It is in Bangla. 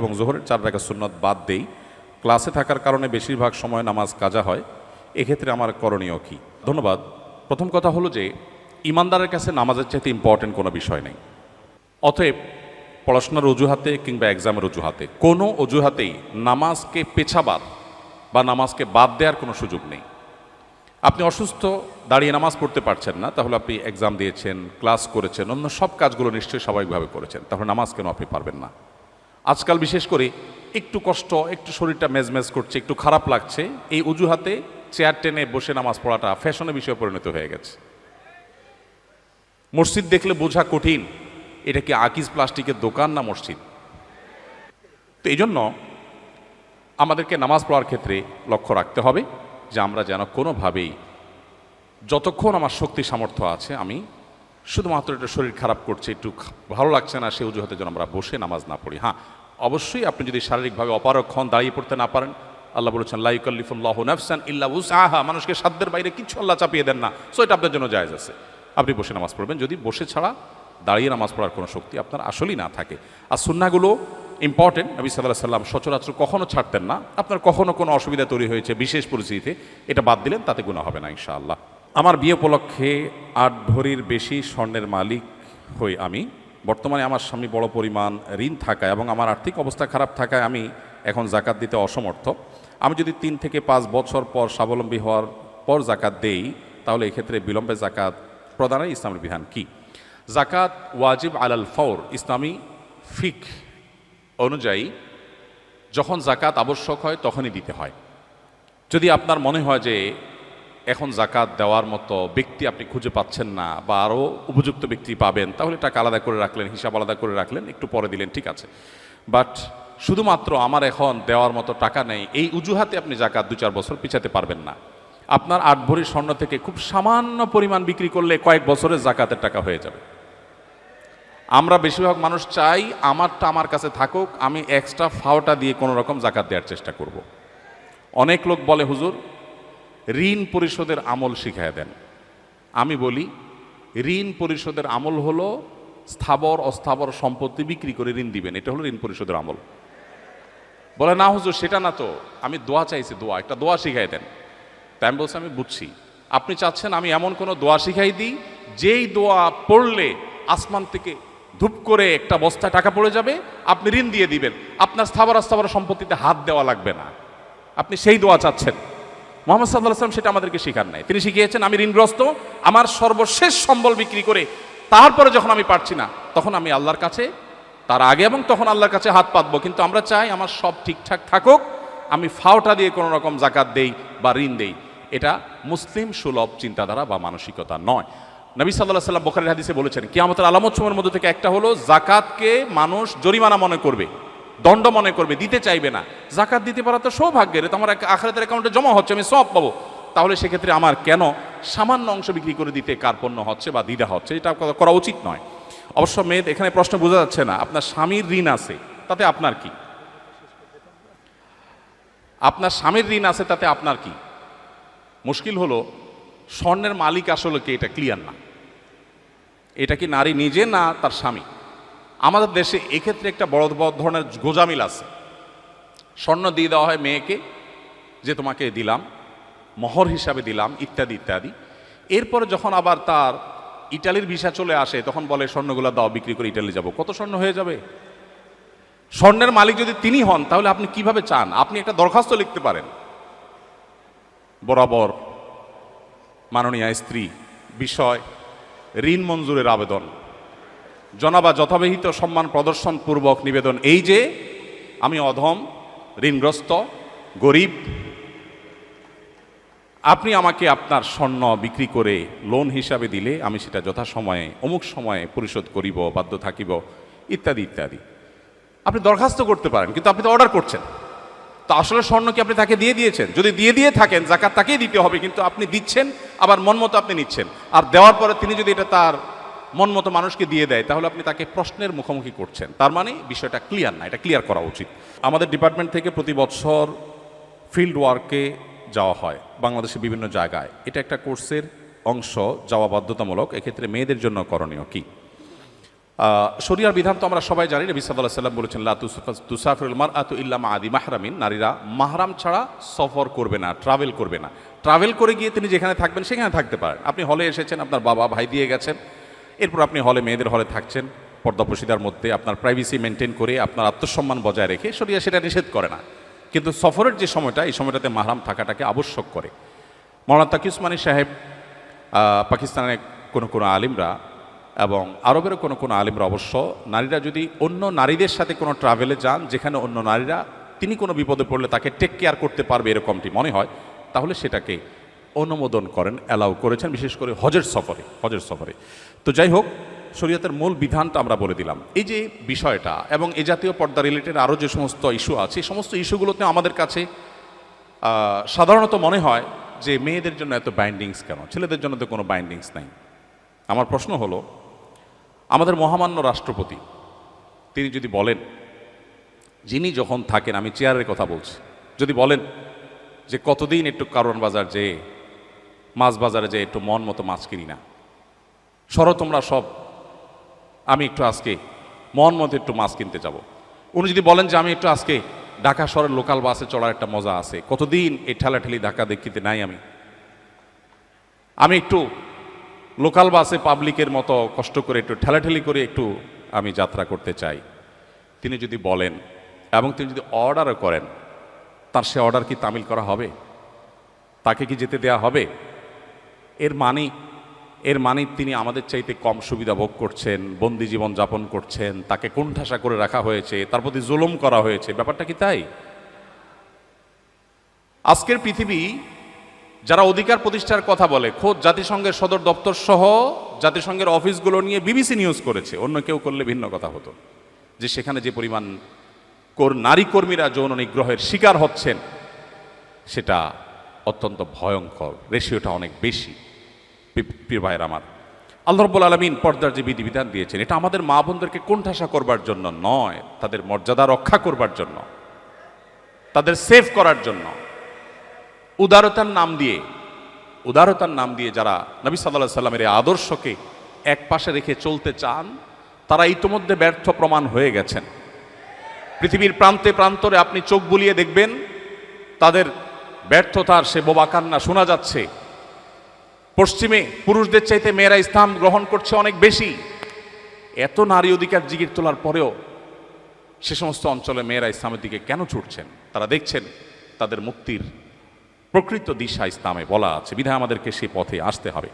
এবং জোহরের 4 রাকাত সুন্নত বাদ দেই, ক্লাসে থাকার কারণে বেশিরভাগ সময় নামাজ কাজা হয়, এক্ষেত্রে আমার করণীয় কী? ধন্যবাদ। প্রথম কথা হলো যে ইমানদারের কাছে নামাজের চাইতে ইম্পর্টেন্ট কোনো বিষয় নেই। অতএব পড়াশোনার অজুহাতে কিংবা এক্সামের অজুহাতে কোনো অজুহাতেই নামাজকে পেছাবার বা নামাজকে বাদ দেওয়ার কোনো সুযোগ নেই। আপনি অসুস্থ, দাঁড়িয়ে নামাজ পড়তে পারছেন না, তাহলে আপনি এক্সাম দিয়েছেন, ক্লাস করেছেন, অন্য সব কাজগুলো নিশ্চয়ই স্বাভাবিকভাবে করেছেন, তাহলে নামাজ কেন আপনি পারবেন না? আজকাল বিশেষ করে একটু কষ্ট, একটু শরীরটা মেজমেজ করছে, একটু খারাপ লাগছে, এই অজুহাতে চেয়ার টেনে বসে নামাজ পড়াটা ফ্যাশনের বিষয়ে পরিণত হয়ে গেছে। মসজিদ দেখলে বোঝা কঠিন, এটা কি আকিজ প্লাস্টিকের দোকান না মসজিদ? তো এই জন্য আমাদেরকে নামাজ পড়ার ক্ষেত্রে লক্ষ্য রাখতে হবে যে আমরা যেন কোনোভাবেই, যতক্ষণ আমার শক্তি সামর্থ্য আছে, আমি শুধুমাত্র এটা শরীর খারাপ করছে, একটু ভালো লাগছে না, সেই অজুহাতে যেন আমরা বসে নামাজ না পড়ি। হ্যাঁ, অবশ্যই আপনি যদি শারীরিকভাবে অপারগ হন, দাঁড়িয়ে পড়তে না পারেন, আল্লাহ বলেছেন লা ইউকাল্লিফুল্লাহু নাফসান ইল্লা উসআহা, মানুষকে সাধ্যের বাইরে কিছু আল্লাহ চাপিয়ে দেন না, সো এটা আপনার জন্য জায়েজ আছে, আপনি বসে নামাজ পড়বেন, যদি বসে ছাড়া দাঁড়িয়ে নামাজ পড়ার কোনো শক্তি আপনার আসলেই না থাকে। আর সুন্নাহগুলো ইম্পর্টেন্ট, নবী সাল্লাল্লাহু আলাইহি সাল্লাম সচরাচর কখনো ছাড়তেন না। আপনার কখনো কোনো অসুবিধা তৈরি হয়েছে বিশেষ পরিস্থিতিতে, এটা বাদ দিলেন, তাতে গুনাহ হবে না ইনশাআল্লাহ। আমার বিয়ে উপলক্ষে 8 ভরির বেশি স্বর্ণের মালিক হই আমি। বর্তমানে আমার স্বামী বড় পরিমাণ ঋণ থাকায় এবং আমার আর্থিক অবস্থা খারাপ থাকায় আমি এখন জাকাত দিতে অসমর্থ। আমি যদি 3 থেকে 5 বছর পর স্বাবলম্বী হওয়ার পর জাকাত দেই, তাহলে এক্ষেত্রে বিলম্বে জাকাত প্রদানের ইসলামের বিধান কি? জাকাত ওয়াজিব আলাল ফওর, ইসলামী ফিক অনুযায়ী যখন জাকাত আবশ্যক হয় তখনই দিতে হয়। যদি আপনার মনে হয় যে এখন জাকাত দেওয়ার মতো ব্যক্তি আপনি খুঁজে পাচ্ছেন না বা আরও উপযুক্ত ব্যক্তি পাবেন, তাহলে টাকা আলাদা করে রাখলেন, হিসাব আলাদা করে রাখলেন, একটু পরে দিলেন, ঠিক আছে। বাট শুধুমাত্র আমার এখন দেওয়ার মতো টাকা নেই, এই অজুহাতে আপনি জাকাত 2-4 বছর পিছাতে পারবেন না। আপনার 8 ভরি স্বর্ণ থেকে খুব সামান্য পরিমাণ বিক্রি করলে কয়েক বছরের জাকাতের টাকা হয়ে যাবে। আমরা বেশিরভাগ মানুষ চাই আমারটা আমার কাছে থাকুক, আমি এক্সট্রা ফাওটা দিয়ে কোনো রকম জাকাত দেওয়ার চেষ্টা করব। অনেক লোক বলে হুজুর ঋণ পরিশোধের আমল শিখায় দেন। আমি বলি ঋণ পরিশোধের আমল হলো স্থাবর অস্থাবর সম্পত্তি বিক্রি করে ঋণ দিবেন, এটা হলো ঋণ পরিশোধের আমল। বলে না হুজুর সেটা না তো, আমি দোয়া চাইছি, দোয়া, একটা দোয়া শিখাই দেন। তাই আমি বলছি আমি বুঝছি, আপনি চাচ্ছেন আমি এমন কোনো দোয়া শিখাই দিই যেই দোয়া পড়লে আসমান থেকে ধূপ করে একটা বস্তায় টাকা পড়ে যাবে, আপনি ঋণ দিয়ে দিবেন, আপনার স্থাবর অস্থাবর সম্পত্তিতে হাত দেওয়া লাগবে না। আপনি সেই দোয়া চাচ্ছেন। মুহাম্মদ সাল্লাল্লাহু আলাইহি ওয়াসাল্লাম সেটা আমাদেরকে শেখান নাই। তিনি শিখিয়েছেন আমি ঋণগ্রস্ত, আমার সর্বশেষ সম্বল বিক্রি করে তারপরে যখন আমি পারছি না তখন আমি আল্লাহর কাছে, তার আগে এবং তখন আল্লাহর কাছে হাত পাতবো। কিন্তু আমরা চাই আমার সব ঠিকঠাক থাকুক, আমি ফাওটা দিয়ে কোনো রকম জাকাত দেই বা ঋণ দেই, এটা মুসলিম সুলভ চিন্তাধারা বা মানসিকতা নয়। নবী সাল্লাল্লাহু আলাইহি ওয়াসাল্লাম বুখারীর হাদিসে বলেছেন কিয়ামতের আলামত সমূহের মধ্যে থেকে একটা হলো জাকাতকে মানুষ জরিমানা মনে করবে, দণ্ড মনে করবে, দিতে চাইবে না। জাকাত দিতে পারা তো সৌভাগ্যের, এটা আমার আখিরাতের অ্যাকাউন্টে জমা হচ্ছে, আমি সওয়াব পাবো। তাহলে সেক্ষেত্রে আমার কেন সামান্য অংশ বিক্রি করে দিতে কার্পণ্য হচ্ছে বা দ্বিধা হচ্ছে, এটা করা উচিত নয়। অবশ্য মেয়ে এখানে প্রশ্ন বোঝা যাচ্ছে না, আপনার স্বামীর ঋণ আছে তাতে আপনার কি? আপনার স্বামীর ঋণ আছে তাতে আপনার কি? মুশকিল হলো স্বর্ণের মালিক আসলে কে, এটা ক্লিয়ার না। এটা কি নারী নিজে না তার স্বামী? আমাদের দেশে এক্ষেত্রে একটা বড় বড় ধরনের গোজামিল আছে। স্বর্ণ দিয়ে দেওয়া হয় মেয়েকে, যে তোমাকে দিলাম, মোহর হিসাবে দিলাম, ইত্যাদি ইত্যাদি। এরপরে যখন আবার তার ইটালির ভিসা চলে আসে তখন বলে স্বর্ণগুলো দাও, বিক্রি করে ইটালি যাব। কত স্বর্ণ হয়ে যাবে? স্বর্ণের মালিক যদি তিনি হন তাহলে আপনি কিভাবে চান? আপনি একটা দরখাস্ত লিখতে পারেন, বরাবর মাননীয় স্ত্রী বিষয় ঋণ মঞ্জুরের আবেদন, জনাবা যথাবিহিত সম্মান প্রদর্শন পূর্বক নিবেদন, এই যে আমি অধম, ঋণগ্রস্ত, গরিব, আপনি আমাকে আপনার স্বর্ণ বিক্রি করে লোন হিসাবে দিলে আমি সেটা যথাসময়ে অমুক সময়ে পরিশোধ করিব, বাধ্য থাকিব, ইত্যাদি ইত্যাদি। আপনি দরখাস্ত করতে পারেন, কিন্তু আপনি তো অর্ডার করছেন। তো আসলে স্বর্ণ কি আপনি তাকে দিয়ে দিয়েছেন? যদি দিয়ে থাকেন জাকাত তাকেই দিতে হবে, কিন্তু আপনি দিচ্ছেন আবার মন মতো আপনি নিচ্ছেন, আর দেওয়ার পরে তিনি যদি এটা তার মন মতো মানুষকে দিয়ে দেয় তাহলে আপনি তাকে প্রশ্নের মুখোমুখি করছেন। তার মানে বিষয়টা ক্লিয়ার না, এটা ক্লিয়ার করা উচিত। আমাদের ডিপার্টমেন্ট থেকে প্রতি বছর ফিল্ড ওয়ার্কে যাওয়া হয় বাংলাদেশের বিভিন্ন জায়গায়। এটা একটা কোর্সের অংশ, যাওয়া বাধ্যতামূলক। এক্ষেত্রে মেয়েদের জন্য করণীয় কি? শরিয়ার বিধান তো আমরা সবাই জানি, নবী সাল্লাল্লাহু আলাইহি সাল্লাম বলেছেন লা তুসাফিরুল মারআতু ইল্লা মা আদি মাহরামিন, নারীরা মাহরাম ছাড়া সফর করবে না, ট্রাভেল করবে না। ট্রাভেল করে গিয়ে তিনি যেখানে থাকবেন সেখানে থাকতে পারেন। আপনি হলে এসেছেন, আপনার বাবা ভাই দিয়ে গেছেন, এরপর আপনি হলে মেয়েদের হলে থাকছেন পর্দাপর্শিদার মধ্যে, আপনার প্রাইভেসি মেনটেন করে আপনার আত্মসম্মান বজায় রেখে, শরিয়া সেটা নিষেধ করে না। কিন্তু সফরের যে সময়টা, এই সময়টাতে মাহরাম থাকাটাকে আবশ্যক করে। মওলানা তাকি উসমানী সাহেব, পাকিস্তানের কোনো আলিমরা এবং আরবেরও কোনো আলিমরা অবশ্য, নারীরা যদি অন্য নারীদের সাথে কোনো ট্রাভেলে যান যেখানে অন্য নারীরা তিনি কোনো বিপদে পড়লে তাকে টেক কেয়ার করতে পারবে এরকমটি মনে হয়, তাহলে সেটাকে অনুমোদন করেন, অ্যালাউ করেছেন, বিশেষ করে হজের সফরে। তো যাই হোক, শরীয়তের মূল বিধানটা আমরা বলে দিলাম। এই যে বিষয়টা এবং এ জাতীয় পর্দা রিলেটেড আরও যে সমস্ত ইস্যু আছে, এই সমস্ত ইস্যুগুলোতে আমাদের কাছে সাধারণত মনে হয় যে মেয়েদের জন্য এত বাইন্ডিংস কেন, ছেলেদের জন্য তো কোনো বাইন্ডিংস নাই। আমার প্রশ্ন হলো, আমাদের মহামান্য রাষ্ট্রপতি তিনি যদি বলেন, যিনি যখন থাকেন, আমি চেয়ারের কথা বলছি, যদি বলেন যে কতদিন একটু কারওয়ান বাজার যেয়ে, মাছ বাজারে যেয়ে একটু মন মতো মাছ কিনি না, সরো তোমরা সব, আমি একটু আজকে মন মতো একটু মাছ কিনতে যাব। উনি যদি বলেন যে আমি একটু আজকে ঢাকা শহরের লোকাল বাসে চড়ার একটা মজা আছে, কতদিন এই ঠেলাঠেলি ঢাকা দেখিতে নাই, আমি একটু লোকাল বাসে পাবলিকের মতো কষ্ট করে একটু ঠেলাঠেলি করে একটু আমি যাত্রা করতে চাই, তিনি যদি বলেন এবং তিনি যদি অর্ডারও করেন, তার সে অর্ডার কি তামিল করা হবে? তাকে কি যেতে দেয়া হবে? এর মানে তিনি আমাদের চাইতে কম সুবিধা ভোগ করছেন, বন্দি জীবন যাপন করছেন, তাকে কোণঠাসা করে রাখা হয়েছে, তার প্রতি জুলুম করা হয়েছে। ব্যাপারটা কি তাই? আজকের পৃথিবী যারা অধিকার প্রতিষ্ঠার কথা বলে, খোদ জাতিসংঘের সদর দপ্তর সহ জাতিসংঘের অফিসগুলো নিয়ে বিবিসি নিউজ করেছে, অন্য কেউ করলে ভিন্ন কথা হতো, যে সেখানে যে পরিমাণ নারী কর্মীরা যৌন নিগ্রহের শিকার হচ্ছেন সেটা অত্যন্ত ভয়ঙ্কর, রেশিওটা অনেক বেশি। প্রিয় ভাইয়ের আমার, আল্লাহ রাব্বুল আলামিন পর্দার যে বিধিবিধান দিয়েছেন, এটা আমাদের মা বোনদেরকে কোণঠাসা করবার জন্য নয়, তাদের মর্যাদা রক্ষা করবার জন্য, তাদের সেভ করার জন্য। উদারতার নাম দিয়ে যারা নবী সাল্লাল্লাহু আলাইহি সাল্লামের এই আদর্শকে এক পাশে রেখে চলতে চান, তারা ইতোমধ্যে ব্যর্থ প্রমাণ হয়ে গেছেন। পৃথিবীর প্রান্তে প্রান্তরে আপনি চোখ বুলিয়ে দেখবেন, তাদের ব্যর্থতার সে বোবা কান্না শোনা যাচ্ছে। পশ্চিমে পুরুষদের চাইতে মেয়েরা ইসলাম গ্রহণ করছে অনেক বেশি। এত নারী অধিকার জিগির তোলার পরেও সে সমস্ত অঞ্চলে মেয়েরা ইসলামের দিকে কেন ছুটছেন? তারা দেখছেন তাদের মুক্তির প্রকৃত দিশা ইসলামে বলা আছে, বিধায় আমাদেরকে সেই পথে আসতে হবে।